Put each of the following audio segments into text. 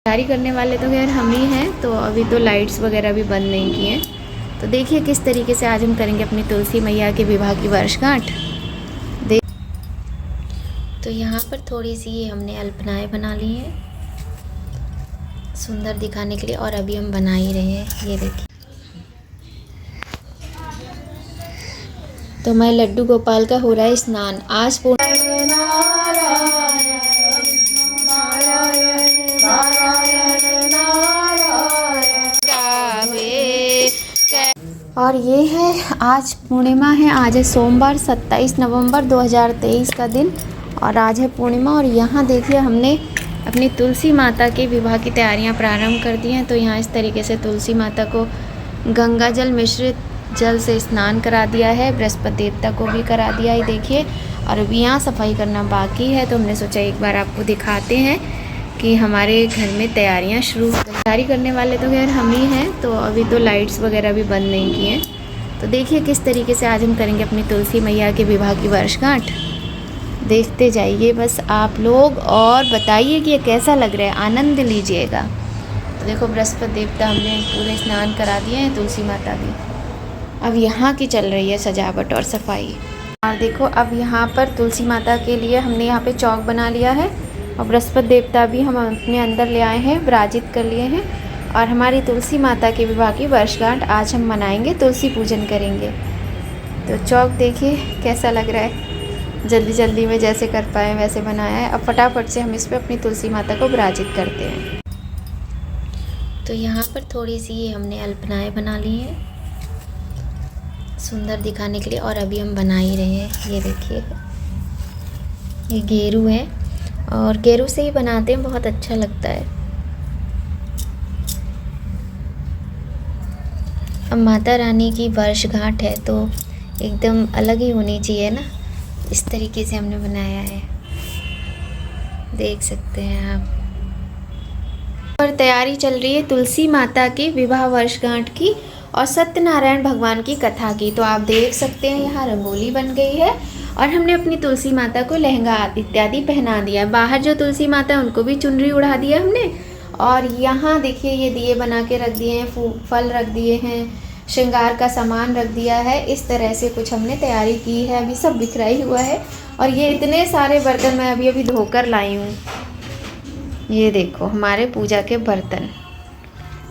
तैयारी करने वाले तो खैर हम ही हैं, तो अभी तो लाइट्स वगैरह भी बंद नहीं की हैं। तो देखिए किस तरीके से आज हम करेंगे अपनी तुलसी मैया के विवाह की वर्षगांठ। देख, तो यहाँ पर थोड़ी सी हमने अल्पनाएँ बना ली हैं सुंदर दिखाने के लिए, और अभी हम बना ही रहे हैं। ये देखिए, तो मैं लड्डू गोपाल का हो रहा है स्नान। आज और ये है आज पूर्णिमा है। आज है सोमवार 27 नवंबर 2023 का दिन, और आज है पूर्णिमा। और यहाँ देखिए हमने अपनी तुलसी माता के विवाह की तैयारियाँ प्रारंभ कर दी हैं। तो यहाँ इस तरीके से तुलसी माता को गंगा जल मिश्रित जल से स्नान करा दिया है, बृहस्पति देवता को भी करा दिया है देखिए। और अभी यहाँ सफाई करना बाकी है, तो हमने सोचा एक बार आपको दिखाते हैं कि हमारे घर में तैयारियां शुरू हो गई। तैयारी करने वाले तो खैर हम ही हैं, तो अभी तो लाइट्स वगैरह भी बंद नहीं की हैं। तो देखिए किस तरीके से आज हम करेंगे अपनी तुलसी मैया के विवाह की वर्षगांठ। देखते जाइए बस आप लोग, और बताइए कि ये कैसा लग रहा है, आनंद लीजिएगा। तो देखो बृहस्पति देवता हमने पूरे स्नान करा दिए हैं, तुलसी माता भी। अब यहाँ की चल रही है सजावट और सफाई। और देखो अब यहाँ पर तुलसी माता के लिए हमने यहाँ पे चौक बना लिया है, और बृहस्पति देवता भी हम अपने अंदर ले आए हैं, विराजित कर लिए हैं। और हमारी तुलसी माता के विवाह की वर्षगांठ आज हम मनाएंगे, तुलसी पूजन करेंगे। तो चौक देखिए कैसा लग रहा है, जल्दी जल्दी में जैसे कर पाए वैसे बनाया है। अब फटाफट से हम इस पर अपनी तुलसी माता को विराजित करते हैं। तो यहाँ पर थोड़ी सी हमने अल्पनाएँ बना ली हैं सुंदर दिखाने के लिए, और अभी हम बना ही रहे हैं। ये देखिए, ये गेरू है, और गेरू से ही बनाते हैं, बहुत अच्छा लगता है। अब माता रानी की वर्षगांठ है तो एकदम अलग ही होनी चाहिए ना, इस तरीके से हमने बनाया है, देख सकते हैं आप। और तैयारी चल रही है तुलसी माता की विवाह वर्षगांठ की और सत्यनारायण भगवान की कथा की। तो आप देख सकते हैं यहाँ रंगोली बन गई है, और हमने अपनी तुलसी माता को लहंगा इत्यादि पहना दिया। बाहर जो तुलसी माता है उनको भी चुनरी उड़ा दिया हमने। और यहाँ देखिए ये दिए बना के रख दिए हैं, फल रख दिए हैं, श्रृंगार का सामान रख दिया है। इस तरह से कुछ हमने तैयारी की है। अभी सब बिखरा ही हुआ है, और ये इतने सारे बर्तन मैं अभी धोकर लाई हूँ। ये देखो हमारे पूजा के बर्तन,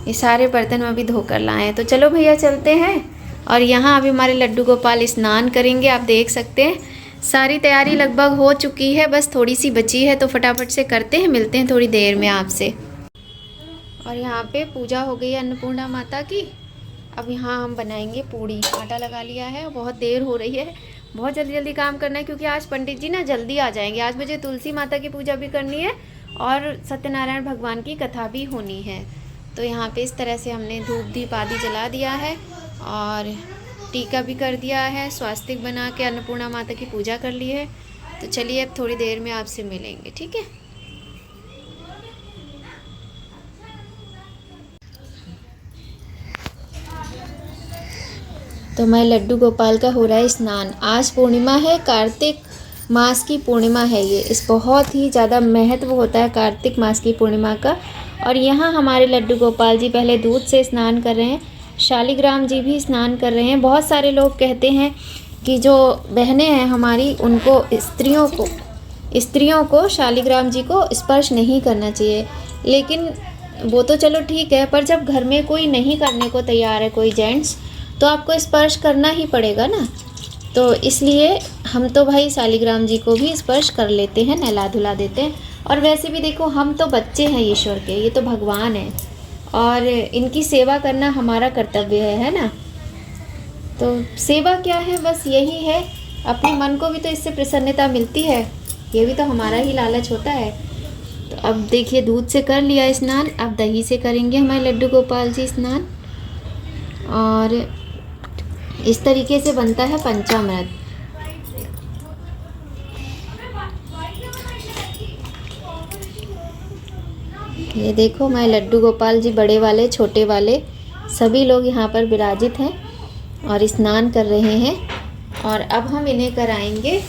ये सारे बर्तन अभी धोकर लाए हैं। तो चलो भैया चलते हैं। और यहाँ अभी हमारे लड्डू गोपाल स्नान करेंगे। आप देख सकते हैं सारी तैयारी लगभग हो चुकी है, बस थोड़ी सी बची है, तो फटाफट से करते हैं, मिलते हैं थोड़ी देर में आपसे। और यहाँ पे पूजा हो गई है अन्नपूर्णा माता की। अब यहाँ हम बनाएंगे पूड़ी, आटा लगा लिया है, बहुत देर हो रही है, बहुत जल्दी जल्दी काम करना है, क्योंकि आज पंडित जी ना जल्दी आ जाएंगे। आज मुझे तुलसी माता की पूजा भी करनी है और सत्यनारायण भगवान की कथा भी होनी है। तो यहाँ पे इस तरह से हमने धूप दीप आदि जला दिया है, और टीका भी कर दिया है, स्वास्तिक बना के अन्नपूर्णा माता की पूजा कर ली है। तो चलिए अब थोड़ी देर में आपसे मिलेंगे, ठीक है। तो मैं लड्डू गोपाल का हो रहा है स्नान। आज पूर्णिमा है, कार्तिक मास की पूर्णिमा है ये। इस बहुत ही ज़्यादा महत्व होता है कार्तिक मास की पूर्णिमा का। और यहाँ हमारे लड्डू गोपाल जी पहले दूध से स्नान कर रहे हैं, शालिग्राम जी भी स्नान कर रहे हैं। बहुत सारे लोग कहते हैं कि जो बहनें हैं हमारी, उनको स्त्रियों को शालिग्राम जी को स्पर्श नहीं करना चाहिए। लेकिन वो तो चलो ठीक है, पर जब घर में कोई नहीं करने को तैयार है, कोई जेंट्स, तो आपको स्पर्श करना ही पड़ेगा ना। तो इसलिए हम तो भाई शालिग्राम जी को भी स्पर्श कर लेते हैं, नहला धुला देते हैं। और वैसे भी देखो हम तो बच्चे हैं ईश्वर के, ये तो भगवान हैं, और इनकी सेवा करना हमारा कर्तव्य है ना। तो सेवा क्या है, बस यही है, अपने मन को भी तो इससे प्रसन्नता मिलती है, ये भी तो हमारा ही लालच होता है। तो अब देखिए दूध से कर लिया स्नान, अब दही से करेंगे हमारे लड्डू गोपाल जी स्नान। और इस तरीके से बनता है पंचामृत। ये देखो मैं लड्डू गोपाल जी, बड़े वाले छोटे वाले सभी लोग यहाँ पर विराजित हैं और स्नान कर रहे हैं। और अब हम इन्हें कराएंगे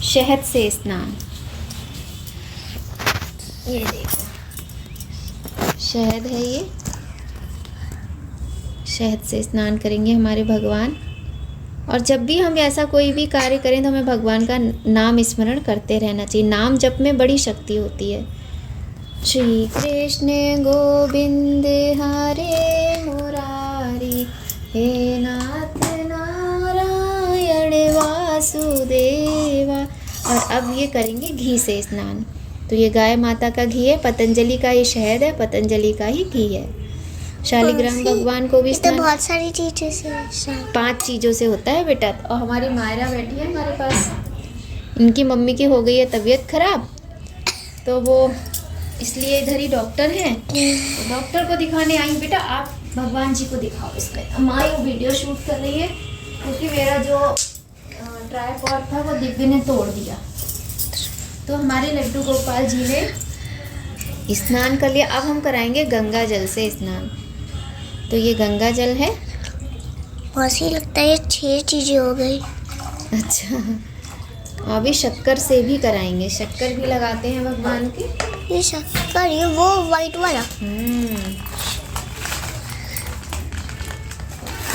शहद से स्नान। ये देखो शहद है ये, शहद से स्नान करेंगे हमारे भगवान। और जब भी हम ऐसा कोई भी कार्य करें तो हमें भगवान का नाम स्मरण करते रहना चाहिए। नाम जप में बड़ी शक्ति होती है। श्री कृष्ण गोविंद हरे मुरारी, हे नाथ नारायण वासुदेवा। और अब ये करेंगे घी से स्नान। तो ये गाय माता का घी है, पतंजलि का ये शहद है, पतंजलि का ही घी है। शालिग्राम भगवान को भी स्नान बहुत सारी चीज़ों से 5 चीज़ों से होता है बेटा। और हमारी मायरा बैठी है हमारे पास, इनकी मम्मी की हो गई है तबीयत खराब, तो वो इसलिए इधर ही डॉक्टर हैं, तो डॉक्टर को दिखाने आई। बेटा आप भगवान जी को दिखाओ इसमें। माँ वो वीडियो शूट कर रही है क्योंकि मेरा जो ट्राइपॉड था वो दिव्य ने तोड़ दिया। तो हमारे लड्डू गोपाल जी ने स्नान कर लिया। अब हम कराएंगे गंगा जल से स्नान। तो ये गंगा जल है। बहुत ही लगता है ये 6 चीज़ें हो गई। अच्छा, अभी शक्कर से भी कराएंगे। शक्कर भी लगाते हैं भगवान के। ये शक्कर, ये वो वाइट वाला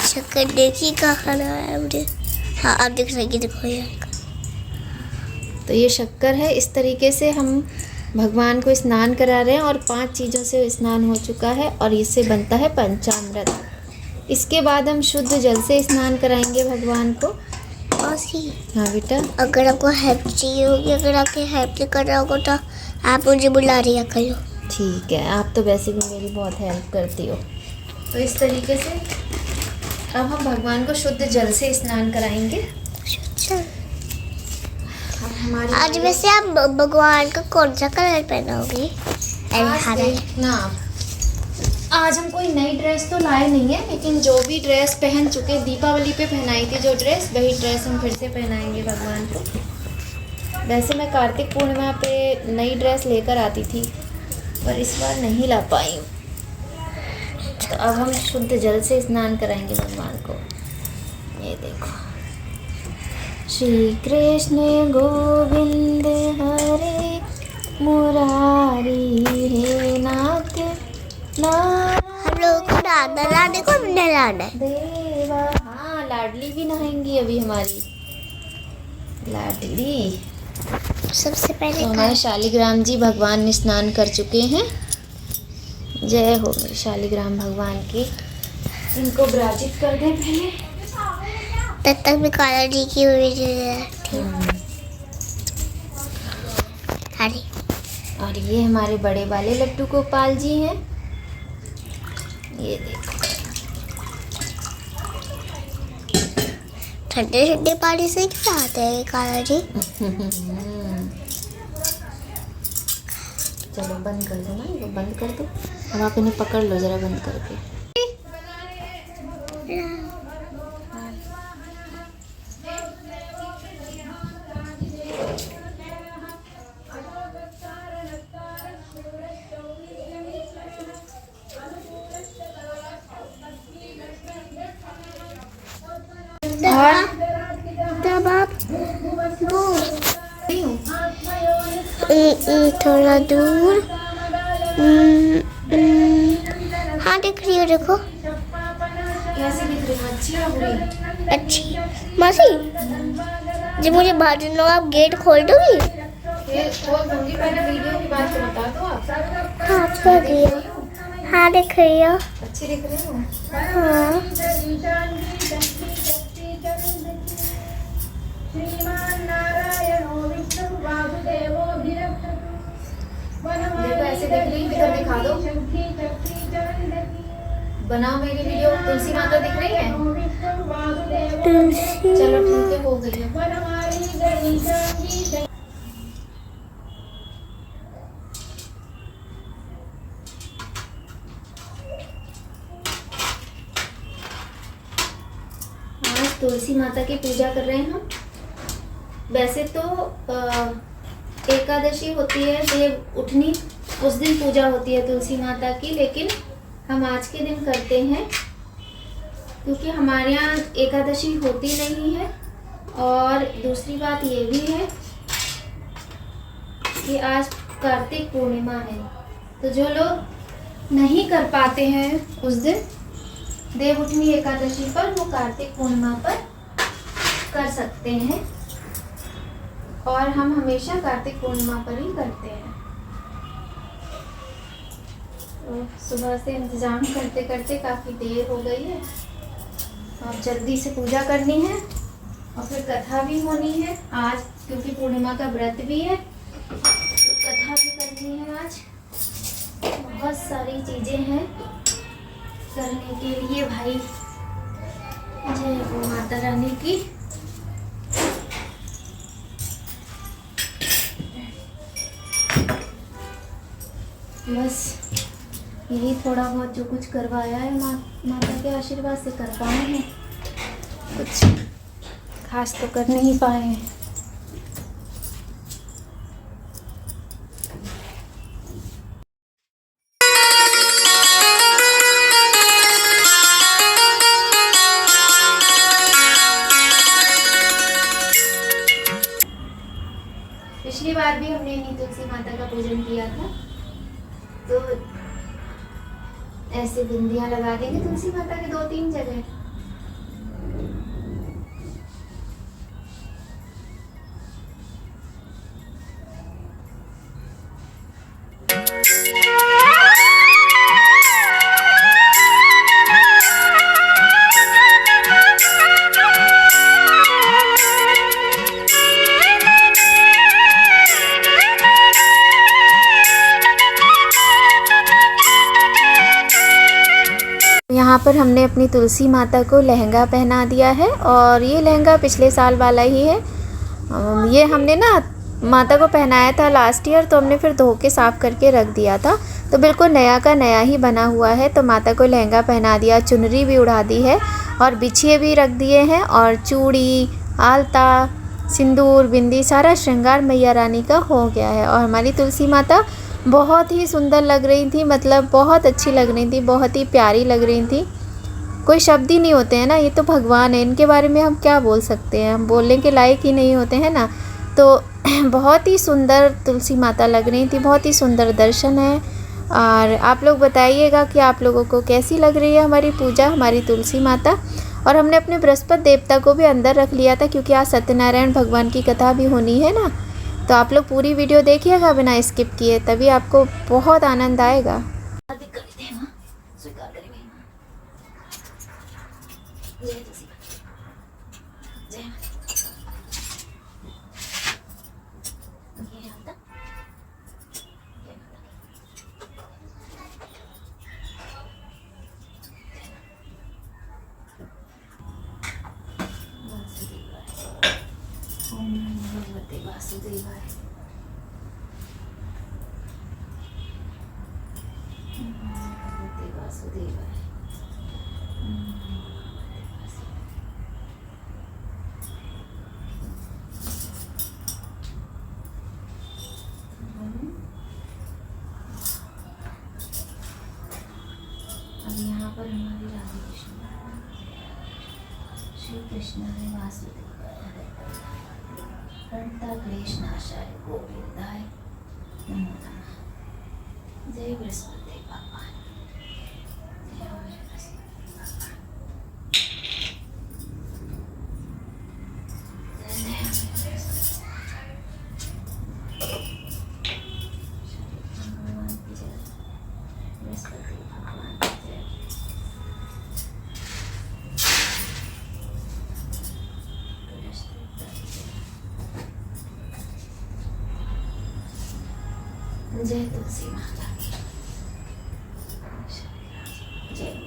शक्कर देखी कहाँ है मुझे। हाँ आप देख रहे हैं, देखो ये। तो ये शक्कर है। इस तरीके से हम भगवान को स्नान करा रहे हैं और 5 चीज़ों से स्नान हो चुका है और इससे बनता है पंचामृत। इसके बाद हम शुद्ध जल से स्नान कराएंगे भगवान को। हाँ बेटा, अगर आपको हेल्प चाहिए होगी, अगर आपके हेल्प नहीं कर रहा होगा तो आप मुझे बुला रही करो। ठीक है, आप तो वैसे भी मेरी बहुत हेल्प करती हो। तो इस तरीके से अब हम भगवान को शुद्ध जल से स्नान कराएंगे। आज वैसे आप भगवान का कौन सा कलर पहनाओगी? ना, आज हम कोई नई ड्रेस तो लाए नहीं है, लेकिन जो भी ड्रेस पहन चुके, दीपावली पे पहनाई थी जो ड्रेस, वही ड्रेस हम फिर से पहनाएंगे भगवान को। वैसे मैं कार्तिक पूर्णिमा पे नई ड्रेस लेकर आती थी, पर इस बार नहीं ला पाई हूँ। तो अब हम शुद्ध जल से स्नान कराएंगे भगवान को। ये देखो, श्री कृष्ण गोविंद हरे मुरारी, हे नाथ हम लोग को नहलाने को नहलाना है देवा। हाँ, लाडली भी नहाएंगी अभी हमारी लाडली। सबसे पहले तो हमारे शालिग्राम जी भगवान ने स्नान कर चुके हैं। जय हो मेरे शालिग्राम भगवान की। इनको विराजित कर दें पहले, तब तक मैं काला जी की हुई अरे। और ये हमारे बड़े वाले लड्डू गोपाल जी हैं। ये देखो, ठंडे ठंडे पानी से क्या आता है काला जी? चलो बंद कर दो ना, ये बंद कर दो। अब आप इन्हें पकड़ लो जरा बंद करके। तब आप थोड़ा दूर। हाँ देख रही हो, देखो कैसे दिख रही है? अच्छी या बुरी? अच्छी। मासी जब मुझे बाहर जाना हो, आप गेट खोल दोगी? खोल दूंगी, पहले वीडियो की बात तो बता दो आप। हाँ कर रही हो। हाँ देख रही हो। अच्छी दिख रही हो? हाँ। देखो ऐसे दिख रही है, इधर दिखा दो। बनाओ मेरी वीडियो। तुलसी माता दिख रही है? चलो ठीक है, हो गई है। आज तुलसी माता की पूजा कर रहे हैं हम। वैसे तो एकादशी होती है, देव उठनी, उस दिन पूजा होती है तुलसी माता की, लेकिन हम आज के दिन करते हैं क्योंकि हमारे यहाँ एकादशी होती नहीं है। और दूसरी बात ये भी है कि आज कार्तिक पूर्णिमा है। तो जो लोग नहीं कर पाते हैं उस दिन देवउठनी एकादशी पर, वो कार्तिक पूर्णिमा पर कर सकते हैं। और हम हमेशा कार्तिक पूर्णिमा पर ही करते हैं। तो सुबह से इंतज़ाम करते करते काफ़ी देर हो गई है। अब जल्दी से पूजा करनी है और फिर कथा भी होनी है आज, क्योंकि पूर्णिमा का व्रत भी है, तो कथा भी करनी है आज। बहुत सारी चीज़ें हैं करने के लिए भाई। जय हो माता रानी की। बस यही थोड़ा बहुत जो कुछ करवाया है माता के आशीर्वाद से कर पाए हैं, कुछ खास तो कर नहीं पाए हैं। पिछली बार भी हमने इन्हीं तुलसी माता का पूजन किया था, तो ऐसे बिंदियां लगा देंगे तुलसी माता के 2-3 जगह। यहाँ पर हमने अपनी तुलसी माता को लहंगा पहना दिया है, और ये लहंगा पिछले साल वाला ही है। ये हमने ना माता को पहनाया था लास्ट ईयर, तो हमने फिर धो के साफ़ करके रख दिया था, तो बिल्कुल नया का नया ही बना हुआ है। तो माता को लहंगा पहना दिया, चुनरी भी उड़ा दी है और बिछिए भी रख दिए हैं, और चूड़ी, आलता, सिंदूर, बिंदी, सारा श्रृंगार मैया रानी का हो गया है। और हमारी तुलसी माता बहुत ही सुंदर लग रही थी, मतलब बहुत अच्छी लग रही थी, बहुत ही प्यारी लग रही थी। कोई शब्द ही नहीं होते हैं ना, ये तो भगवान है, इनके बारे में हम क्या बोल सकते हैं, हम बोलने के लायक ही नहीं होते हैं ना। तो बहुत ही सुंदर तुलसी माता लग रही थी, बहुत ही सुंदर दर्शन है। और आप लोग बताइएगा कि आप लोगों को कैसी लग रही है हमारी पूजा, हमारी तुलसी माता। और हमने अपने बृहस्पति देवता को भी अंदर रख लिया था, क्योंकि आज सत्यनारायण भगवान की कथा भी होनी है ना। तो आप लोग पूरी वीडियो देखिएगा बिना स्किप किए, तभी आपको बहुत आनंद आएगा। वासुदेवाय। भगवते वासुदेवाय। अब यहाँ पर हमारी राधे कृष्ण श्री कृष्ण है वासुदेवाय, प्रणता क्लेशनाशाय गोविंदाय नमो नमः। जय बृहस्पति भगवान। जय तुलसी माता की जय।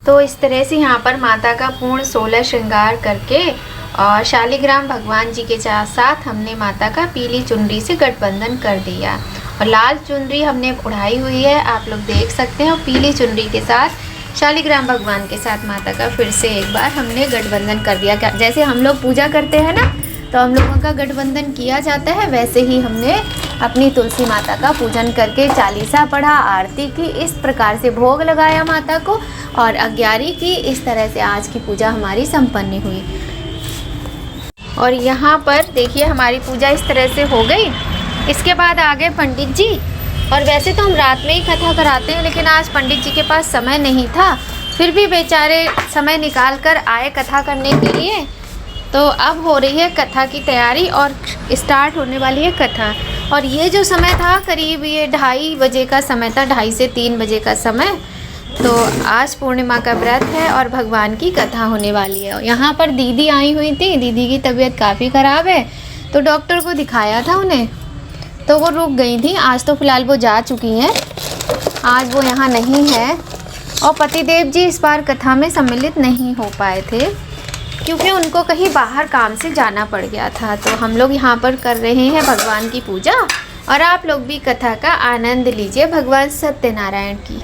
तो इस तरह से यहाँ पर माता का पूर्ण 16 श्रृंगार करके और शालिग्राम भगवान जी के साथ हमने माता का पीली चुनरी से गठबंधन कर दिया और लाल चुनरी हमने उड़ाई हुई है, आप लोग देख सकते हैं। और पीली चुनरी के साथ शालिग्राम भगवान के साथ माता का फिर से एक बार हमने गठबंधन कर दिया। जैसे हम लोग पूजा करते हैं ना, तो हम लोगों का गठबंधन किया जाता है, वैसे ही हमने अपनी तुलसी माता का पूजन करके चालीसा पढ़ा, आरती की, इस प्रकार से भोग लगाया माता को और 11 की। इस तरह से आज की पूजा हमारी संपन्न हुई। और यहाँ पर देखिए हमारी पूजा इस तरह से हो गई। इसके बाद आ गए पंडित जी, और वैसे तो हम रात में ही कथा कराते हैं, लेकिन आज पंडित जी के पास समय नहीं था, फिर भी बेचारे समय निकाल कर आए कथा करने के लिए। तो अब हो रही है कथा की तैयारी और स्टार्ट होने वाली है कथा। और ये जो समय था करीब ये 2:30 बजे का समय था, 2:30 से 3 बजे का समय। तो आज पूर्णिमा का व्रत है और भगवान की कथा होने वाली है। यहाँ पर दीदी आई हुई थी, दीदी की तबीयत काफ़ी ख़राब है, तो डॉक्टर को दिखाया था उन्हें, तो वो रुक गई थी। आज तो फ़िलहाल वो जा चुकी हैं, आज वो यहाँ नहीं है। और पतिदेव जी इस बार कथा में सम्मिलित नहीं हो पाए थे क्योंकि उनको कहीं बाहर काम से जाना पड़ गया था। तो हम लोग यहाँ पर कर रहे हैं भगवान की पूजा और आप लोग भी कथा का आनंद लीजिए भगवान सत्यनारायण की।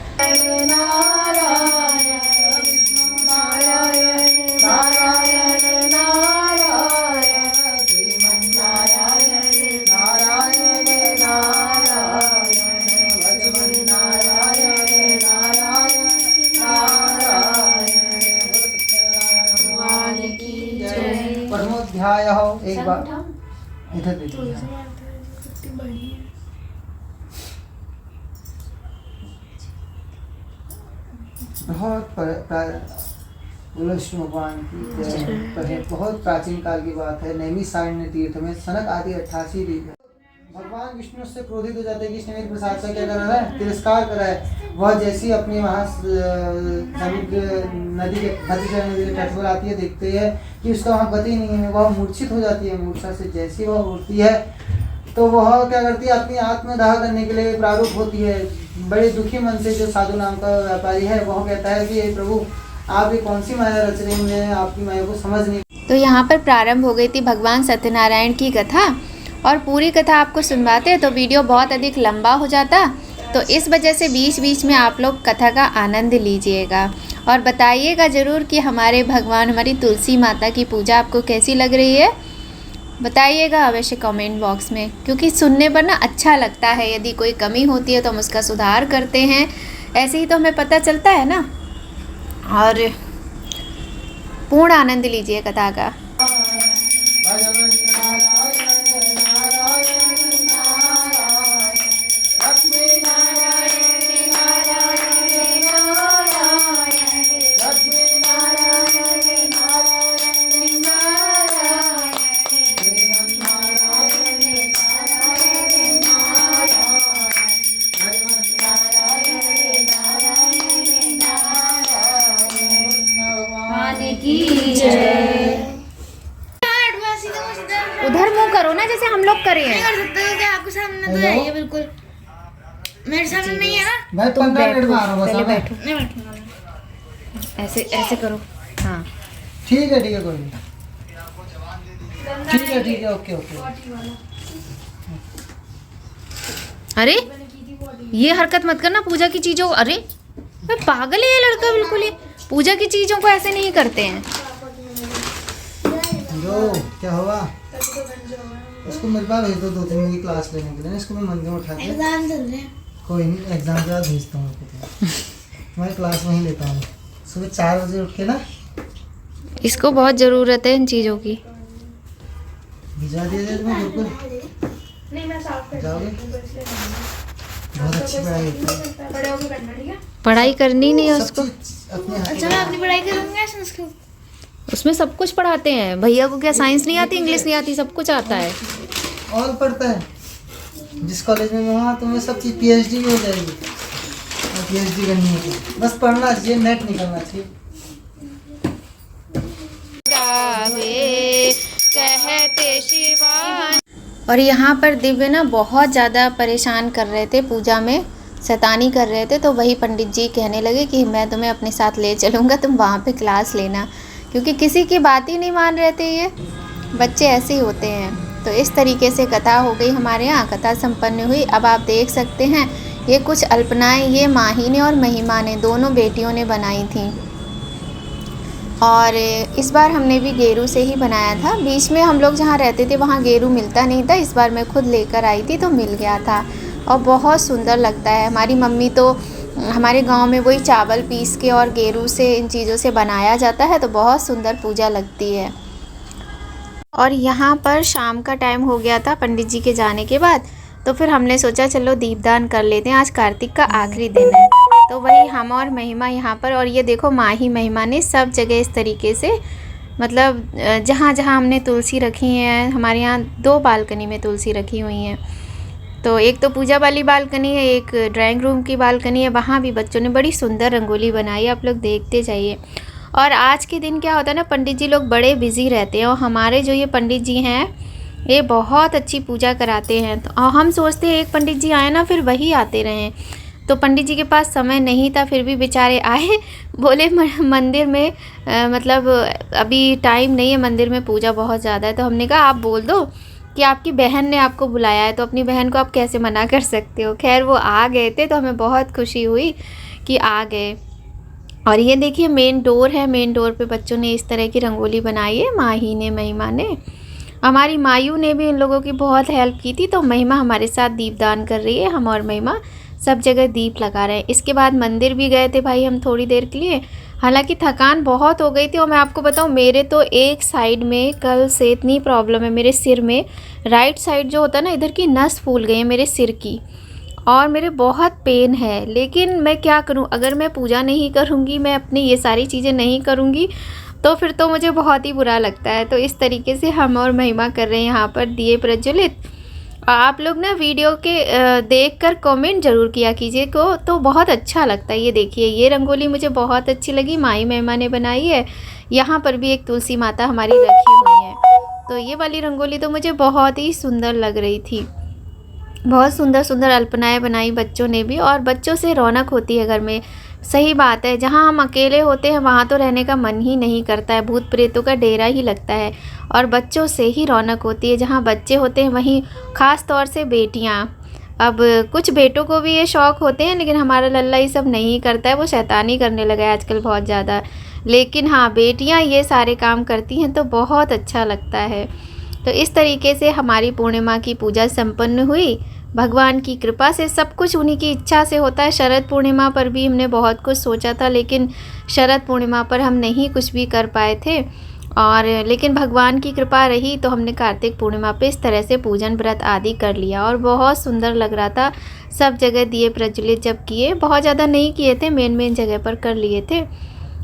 परमोध्याय एक बार इधर देखिए। बहुत विष्णु भगवान की बहुत प्राचीन काल की बात है। नैमिषारण्य तीर्थ में सनक आदि 88 ऋषि भगवान विष्णु से क्रोधित हो जाते हैं कि इसने मेरे प्रसाद का क्या करा है, तिरस्कार करा है। वह जैसी अपनी वहाँ समुद्र नदी के भद्रशा नदी के तट पर आती है, देखते हैं कि उसका वहाँ गति नहीं है, वह मूर्छित हो जाती है। मूर्छा से जैसी वह उठती है तो वह क्या करती है, अपनी आत्मदाह करने के लिए प्रारूप होती है। बड़े दुखी मन से जो साधु नाम का व्यापारी है वह कहता है कि प्रभु आप ये कौन सी माया रच रहे हैं, आपकी माया को समझ नहीं। तो यहाँ पर प्रारंभ हो गई थी भगवान सत्यनारायण की कथा और पूरी कथा आपको सुनवाते तो वीडियो बहुत अधिक लंबा हो जाता, तो इस वजह से बीच बीच में आप लोग कथा का आनंद लीजिएगा और बताइएगा ज़रूर कि हमारे भगवान हमारी तुलसी माता की पूजा आपको कैसी लग रही है। बताइएगा अवश्य कमेंट बॉक्स में, क्योंकि सुनने पर ना अच्छा लगता है। यदि कोई कमी होती है तो हम उसका सुधार करते हैं, ऐसे ही तो हमें पता चलता है ना। और पूर्ण आनंद लीजिए कथा का। उधर मुंह करो ना जैसे हम लोग करे हैं। कर सकते हो क्या? आपके सामने तो है ये बिल्कुल, मेरे सामने नहीं है ना। मैं 15 मिनट में आ रहा हूँ, पहले बैठो। बैठो, नहीं बैठूंगा। ऐसे ऐसे करो। हाँ ठीक है कोई नहीं, ठीक है ओके ओके। अरे ये हरकत मत करना पूजा की चीज़ों। अरे मैं पागल है ये लड़का बिल्कुल ही, पूजा की चीज़ों को ऐसे नहीं करते हैं। जो क्या हुआ उसको मेरे पास भेज दो 2-3 दिन की क्लास लेने के लिए। इसको मैं मंदिर में उठा के एग्जाम चल रहे हैं। कोई नहीं, एग्जाम के बाद भेजता हूँ उसको। मैं क्लास वहीं लेता हूँ सुबह 4 बजे उठ के ना। इसको बहुत ज़रूरत है इन चीज़ों की। भिजा दिया जाए तुम्हें बिल्कुल नहीं मैं साफ कर जाओगे। बहुत अच्छी पढ़ाई होती है, बड़े होके करना, ठीक है? पढ़ाई करनी नहीं है सब उसको, चीज़ अपने हाथ अच्छा मैं अपनी पढ़ाई करूँगा संस्कृत। उसमें सब कुछ पढ़ाते हैं। भैया को क्या साइंस नहीं आती, इंग्लिश नहीं आती, सब कुछ आता है। और पढ़ता है। जिस कॉलेज में मैं वहाँ तुम्हें सब चीज़ PhD भी हो जाएगी। और PhD करनी है, बस पढ़ना चाहिए, नेट निकलना चाहिए। कहते शिवान। और यहाँ पर दिव्य ना बहुत ज़्यादा परेशान कर रहे थे पूजा में, शैतानी कर रहे थे, तो वही पंडित जी कहने लगे कि मैं तुम्हें अपने साथ ले चलूँगा, तुम वहाँ पे क्लास लेना, क्योंकि किसी की बात ही नहीं मान रहे थे। ये बच्चे ऐसे ही होते हैं। तो इस तरीके से कथा हो गई हमारे यहाँ, कथा संपन्न हुई। अब आप देख सकते हैं ये कुछ अल्पनाएँ ये माही ने और महिमा ने, दोनों बेटियों ने बनाई थी। और इस बार हमने भी गेरू से ही बनाया था। बीच में हम लोग जहाँ रहते थे वहाँ गेरू मिलता नहीं था, इस बार मैं खुद लेकर आई थी तो मिल गया था और बहुत सुंदर लगता है। हमारी मम्मी तो हमारे गांव में वही चावल पीस के और गेरू से इन चीज़ों से बनाया जाता है, तो बहुत सुंदर पूजा लगती है। और यहाँ पर शाम का टाइम हो गया था पंडित जी के जाने के बाद, तो फिर हमने सोचा चलो दीपदान कर लेते हैं, आज कार्तिक का आखिरी दिन है। तो वही हम और महिमा यहाँ पर, और ये देखो माही महिमा ने सब जगह इस तरीके से, मतलब जहाँ जहाँ हमने तुलसी रखी है, हमारे यहाँ 2 बालकनी में तुलसी रखी हुई हैं। तो एक तो पूजा वाली बालकनी है, एक ड्राइंग रूम की बालकनी है, वहाँ भी बच्चों ने बड़ी सुंदर रंगोली बनाई है, आप लोग देखते जाइए। और आज के दिन क्या होता है ना, पंडित जी लोग बड़े बिजी रहते हैं, और हमारे जो ये पंडित जी हैं ये बहुत अच्छी पूजा कराते हैं। तो हम सोचते हैं एक पंडित जी आए ना फिर वही आते रहें, तो पंडित जी के पास समय नहीं था, फिर भी बेचारे आए, बोले मंदिर में मतलब अभी टाइम नहीं है, मंदिर में पूजा बहुत ज़्यादा है। तो हमने कहा आप बोल दो कि आपकी बहन ने आपको बुलाया है, तो अपनी बहन को आप कैसे मना कर सकते हो। खैर वो आ गए थे, तो हमें बहुत खुशी हुई कि आ गए। और ये देखिए मेन डोर है, मेन डोर पे बच्चों ने इस तरह की रंगोली बनाई है, माही ने महिमा ने। हमारी मायू ने भी इन लोगों की बहुत हेल्प की थी, तो महिमा हमारे साथ दीपदान कर रही है, हम और महिमा सब जगह दीप लगा रहे हैं। इसके बाद मंदिर भी गए थे भाई हम थोड़ी देर के लिए, हालांकि थकान बहुत हो गई थी। और मैं आपको बताऊं मेरे तो एक साइड में कल से इतनी प्रॉब्लम है, मेरे सिर में राइट साइड जो होता है ना, इधर की नस फूल गई है मेरे सिर की, और मेरे बहुत पेन है। लेकिन मैं क्या करूं, अगर मैं पूजा नहीं करूंगी, मैं अपनी ये सारी चीज़ें नहीं करूंगी, तो फिर तो मुझे बहुत ही बुरा लगता है। तो इस तरीके से हम और महिमा कर रहे हैं यहाँ पर दिए प्रज्वलित। आप लोग ना वीडियो के देखकर कमेंट ज़रूर किया कीजिए को, तो बहुत अच्छा लगता है। ये देखिए ये रंगोली मुझे बहुत अच्छी लगी, माई महिमा ने बनाई है। यहाँ पर भी एक तुलसी माता हमारी रखी हुई है, तो ये वाली रंगोली तो मुझे बहुत ही सुंदर लग रही थी। बहुत सुंदर सुंदर अल्पनाएँ बनाई बच्चों ने भी, और बच्चों से रौनक होती है घर में। सही बात है, जहाँ हम अकेले होते हैं वहाँ तो रहने का मन ही नहीं करता है, भूत प्रेतों का डेरा ही लगता है। और बच्चों से ही रौनक होती है, जहाँ बच्चे होते हैं वहीं ख़ास तौर से बेटियाँ। अब कुछ बेटों को भी ये शौक़ होते हैं, लेकिन हमारा लल्ला ये सब नहीं करता है, वो शैतानी करने लगा है आजकल बहुत ज़्यादा। लेकिन हाँ बेटियाँ ये सारे काम करती हैं तो बहुत अच्छा लगता है। तो इस तरीके से हमारी पूर्णिमा की पूजा संपन्न हुई। भगवान की कृपा से सब कुछ उन्हीं की इच्छा से होता है। शरद पूर्णिमा पर भी हमने बहुत कुछ सोचा था, लेकिन शरद पूर्णिमा पर हम नहीं कुछ भी कर पाए थे, और लेकिन भगवान की कृपा रही तो हमने कार्तिक पूर्णिमा पे इस तरह से पूजन व्रत आदि कर लिया, और बहुत सुंदर लग रहा था। सब जगह दिए प्रज्वलित जब किए, बहुत ज़्यादा नहीं किए थे, मेन जगह पर कर लिए थे।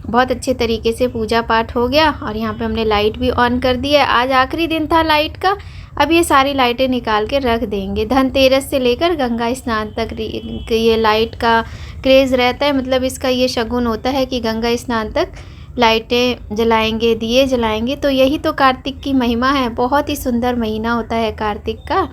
बहुत अच्छे तरीके से पूजा पाठ हो गया, और यहाँ पे हमने लाइट भी ऑन कर दी है। आज आखिरी दिन था लाइट का, अब ये सारी लाइटें निकाल के रख देंगे। धनतेरस से लेकर गंगा स्नान तक ये लाइट का क्रेज़ रहता है, मतलब इसका ये शगुन होता है कि गंगा स्नान तक लाइटें जलाएंगे, दिए जलाएंगे। तो यही तो कार्तिक की महिमा है, बहुत ही सुंदर महीना होता है कार्तिक का।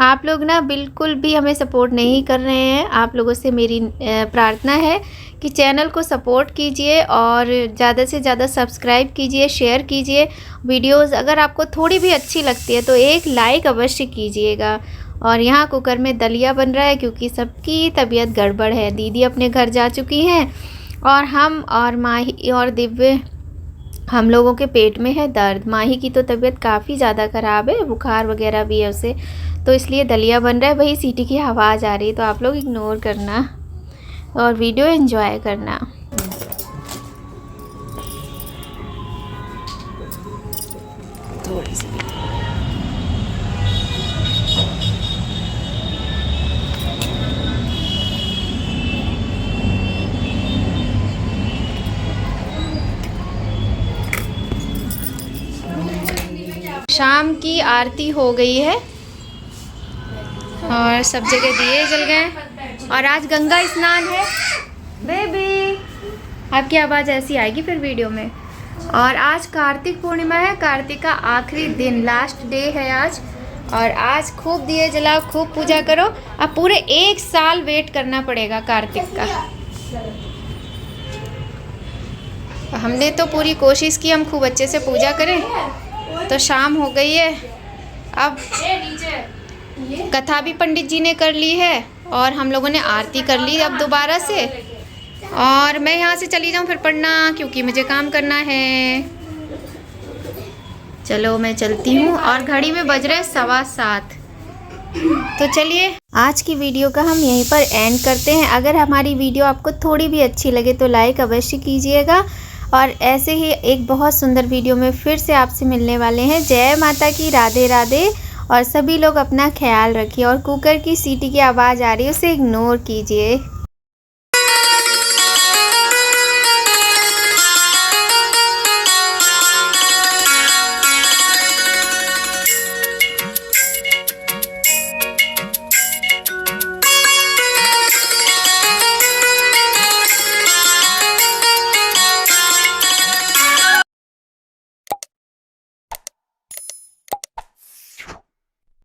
आप लोग ना बिल्कुल भी हमें सपोर्ट नहीं कर रहे हैं, आप लोगों से मेरी प्रार्थना है कि चैनल को सपोर्ट कीजिए और ज़्यादा से ज़्यादा सब्सक्राइब कीजिए, शेयर कीजिए वीडियोस। अगर आपको थोड़ी भी अच्छी लगती है तो एक लाइक अवश्य कीजिएगा। और यहाँ कुकर में दलिया बन रहा है क्योंकि सबकी तबीयत गड़बड़ है। दीदी अपने घर जा चुकी हैं, और हम और माही और दिव्य हम लोगों के पेट में है दर्द। माही की तो तबीयत काफ़ी ज़्यादा ख़राब है, बुखार वगैरह भी है उसे, तो इसलिए दलिया बन रहा है। वही सीटी की आवाज़ आ रही है, तो आप लोग इग्नोर करना और वीडियो एंजॉय करना। थोड़ी सी शाम की आरती हो गई है और सब जगह दिए जल गए, और आज गंगा स्नान है। बेबी आपकी आवाज़ ऐसी आएगी फिर वीडियो में। और आज कार्तिक पूर्णिमा है, कार्तिक का आखिरी दिन, लास्ट डे है आज। और आज खूब दिए जलाओ, खूब पूजा करो। अब पूरे 1 साल वेट करना पड़ेगा कार्तिक का। हमने तो पूरी कोशिश की हम खूब अच्छे से पूजा करें, तो शाम हो गई है। अब कथा भी पंडित जी ने कर ली है और हम लोगों ने आरती कर ली अब दोबारा से। और मैं यहाँ से चली जाऊँ फिर पढ़ना, क्योंकि मुझे काम करना है। चलो मैं चलती हूँ और घड़ी में बज रहे 7:15। तो चलिए आज की वीडियो का हम यहीं पर एंड करते हैं। अगर हमारी वीडियो आपको थोड़ी भी अच्छी लगे तो लाइक अवश्य कीजिएगा, और ऐसे ही एक बहुत सुंदर वीडियो में फिर से आपसे मिलने वाले हैं। जय माता की, राधे राधे। और सभी लोग अपना ख्याल रखिए। और कुकर की सीटी की आवाज़ आ रही है, उसे इग्नोर कीजिए।